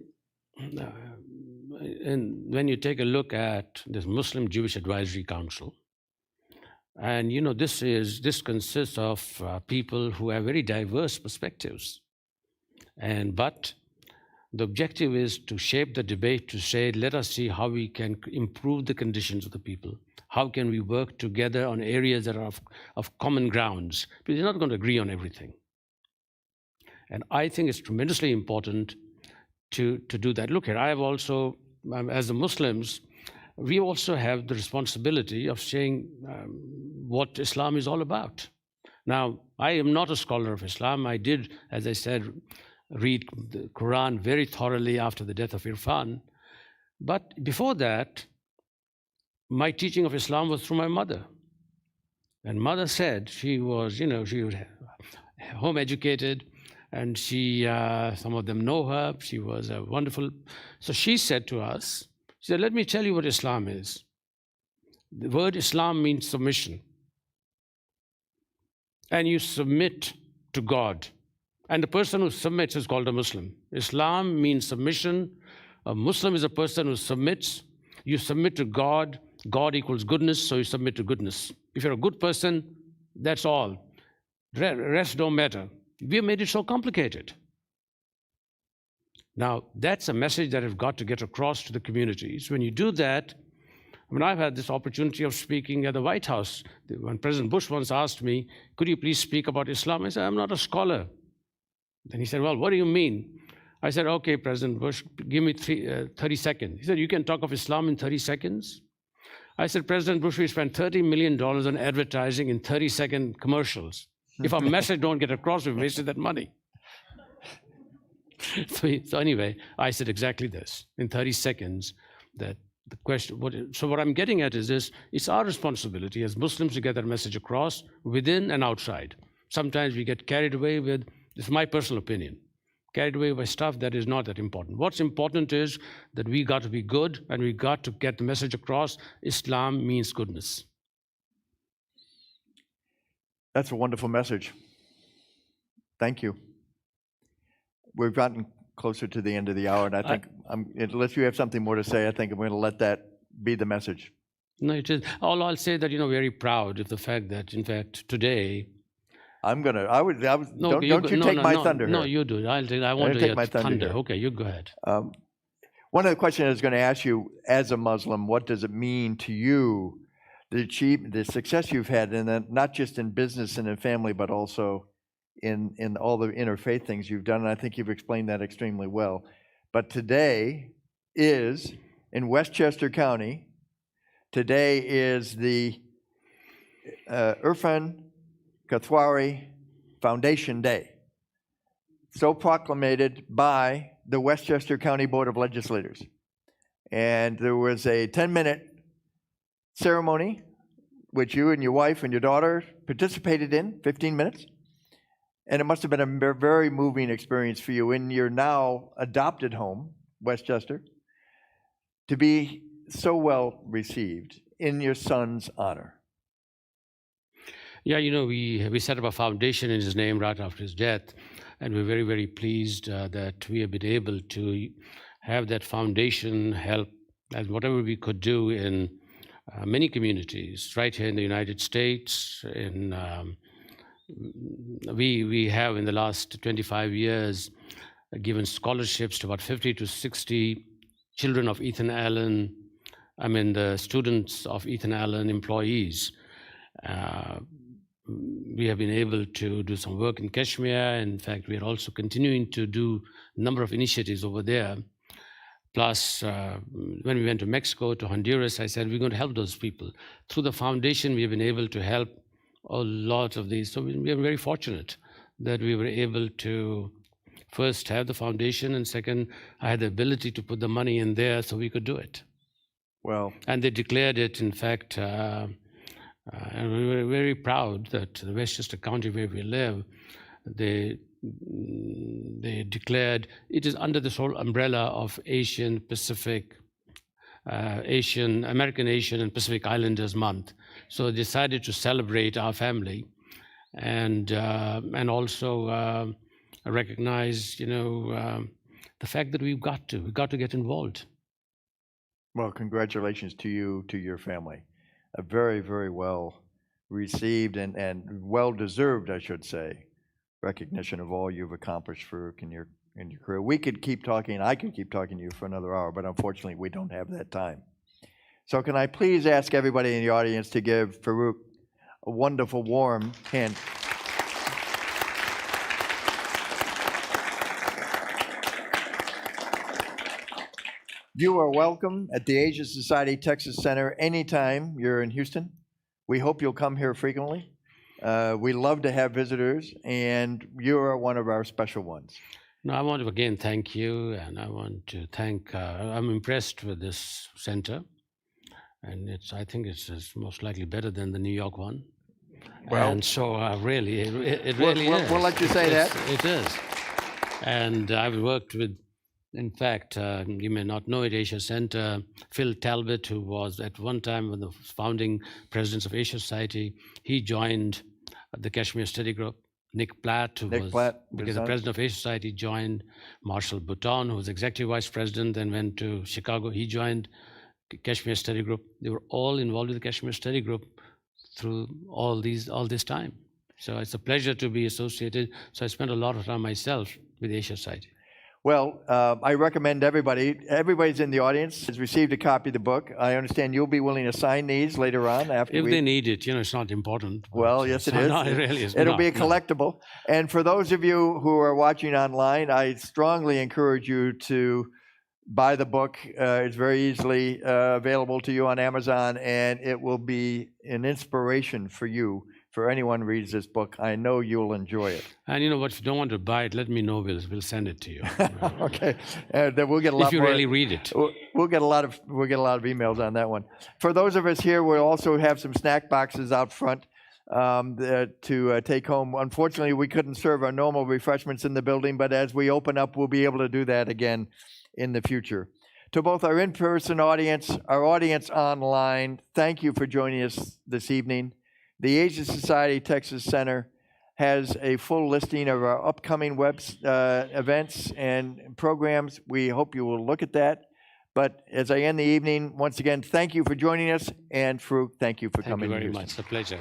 and when you take a look at this Muslim Jewish Advisory Council, and this consists of people who have very diverse perspectives, but the objective is to shape the debate to say, let us see how we can improve the conditions of the people. How can we work together on areas that are of common grounds? Because you're not going to agree on everything. And I think it's tremendously important to do that. Look here, I have also, as the Muslims, we also have the responsibility of saying what Islam is all about. Now, I am not a scholar of Islam. I did, as I said, read the Quran very thoroughly after the death of Irfan. But before that, my teaching of Islam was through my mother. And mother said she was home educated, and some of them know her. She was a wonderful. So she said to us, she said, let me tell you what Islam is. The word Islam means submission. And you submit to God. And the person who submits is called a Muslim. Islam means submission. A Muslim is a person who submits. You submit to God. God equals goodness, so you submit to goodness. If you're a good person, that's all. Rest don't matter. We have made it so complicated. Now, that's a message that I've got to get across to the communities. When you do that, I've had this opportunity of speaking at the White House. When President Bush once asked me, could you please speak about Islam? I said, I'm not a scholar. Then he said, well, what do you mean? I said, okay, President Bush, give me 30 seconds. He said, you can talk of Islam in 30 seconds? I said, President Bush, we spent $30 million on advertising in 30-second commercials. If our message don't get across, we've wasted that money. So anyway, I said exactly this, in 30 seconds, that the question, so what I'm getting at is this, it's our responsibility as Muslims to get that message across within and outside. Sometimes we get carried away with, this is my personal opinion, carried away by stuff that is not that important. What's important is that we got to be good and we got to get the message across. Islam means goodness. That's a wonderful message. Thank you. We've gotten closer to the end of the hour, and I think, unless you have something more to say, I think I'm going to let that be the message. No, it is. I'll say that, very proud of the fact that, in fact, today. Don't you take my thunder here. No, you do. I want to take hear my thunder. Okay, you go ahead. One of the questions I was going to ask you, as a Muslim, what does it mean to you the success you've had, and then not just in business and in family, but also in all the interfaith things you've done. And I think you've explained that extremely well. But today is in Westchester County. Today is the Farooq Kathwari Foundation Day, so proclamated by the Westchester County Board of Legislators. And there was a 10-minute ceremony which you and your wife and your daughter participated in, 15 minutes. And it must have been a very moving experience for you in your now adopted home, Westchester, to be so well received in your son's honor. Yeah, you know, we set up a foundation in his name right after his death, and we're very, very pleased that we have been able to have that foundation help as whatever we could do in many communities right here in the United States. We have in the last 25 years given scholarships to about 50 to 60 children of Ethan Allen, the students of Ethan Allen employees. We have been able to do some work in Cashmere. In fact, we are also continuing to do a number of initiatives over there. Plus, when we went to Mexico, to Honduras, I said, we're going to help those people. Through the foundation, we have been able to help a lot of these. So we are very fortunate that we were able to first have the foundation, and second, I had the ability to put the money in there so we could do it. Well, and they declared it, in fact, and we were very proud that the Westchester County where we live, they declared it is under this whole umbrella of Asian, Pacific, American, Asian, and Pacific Islanders Month. So they decided to celebrate our family and also recognize, the fact that we've got to get involved. Well, congratulations to you, to your family. A very, very well received and well deserved, I should say, recognition of all you've accomplished, Farooq, in your career. We could keep talking, I could keep talking to you for another hour, but unfortunately we don't have that time. So can I please ask everybody in the audience to give Farooq a wonderful, warm hand. You are welcome at the Asia Society Texas Center anytime you're in Houston. We hope you'll come here frequently. We love to have visitors, and you are one of our special ones. No, I want to again thank you, and I want to thank, I'm impressed with this center, and I think it's most likely better than the New York one. Well, and so really, it really is. We'll let you say that. It is. And I've worked with, in fact, you may not know it, Asia Center, Phil Talbot, who was at one time one of the founding presidents of Asia Society, he joined the Cashmere Study Group. Nick Platt, who was the president of Asia Society, joined. Marshall Bhutan, who was executive vice president, then went to Chicago. He joined Cashmere Study Group. They were all involved with the Cashmere Study Group through all this time. So it's a pleasure to be associated. So I spent a lot of time myself with Asia Society. Well, I recommend everybody's in the audience has received a copy of the book. I understand you'll be willing to sign these later on after if they need it, it's not important. Well, yes, it is. No, it really is. It'll be a collectible. And for those of you who are watching online, I strongly encourage you to buy the book. It's very easily available to you on Amazon, and it will be an inspiration for you. For anyone who reads this book, I know you'll enjoy it. And you know what? If you don't want to buy it, let me know. We'll send it to you. Okay, then we'll get a lot. If you more, really read it, we'll get a lot of emails on that one. For those of us here, we'll also have some snack boxes out front to take home. Unfortunately, we couldn't serve our normal refreshments in the building, but as we open up, we'll be able to do that again in the future. To both our in-person audience, our audience online, thank you for joining us this evening. The Asia Society Texas Center has a full listing of our upcoming events and programs. We hope you will look at that. But as I end the evening, once again, thank you for joining us. And Farooq, thank you for coming. Thank you very much. It's a pleasure.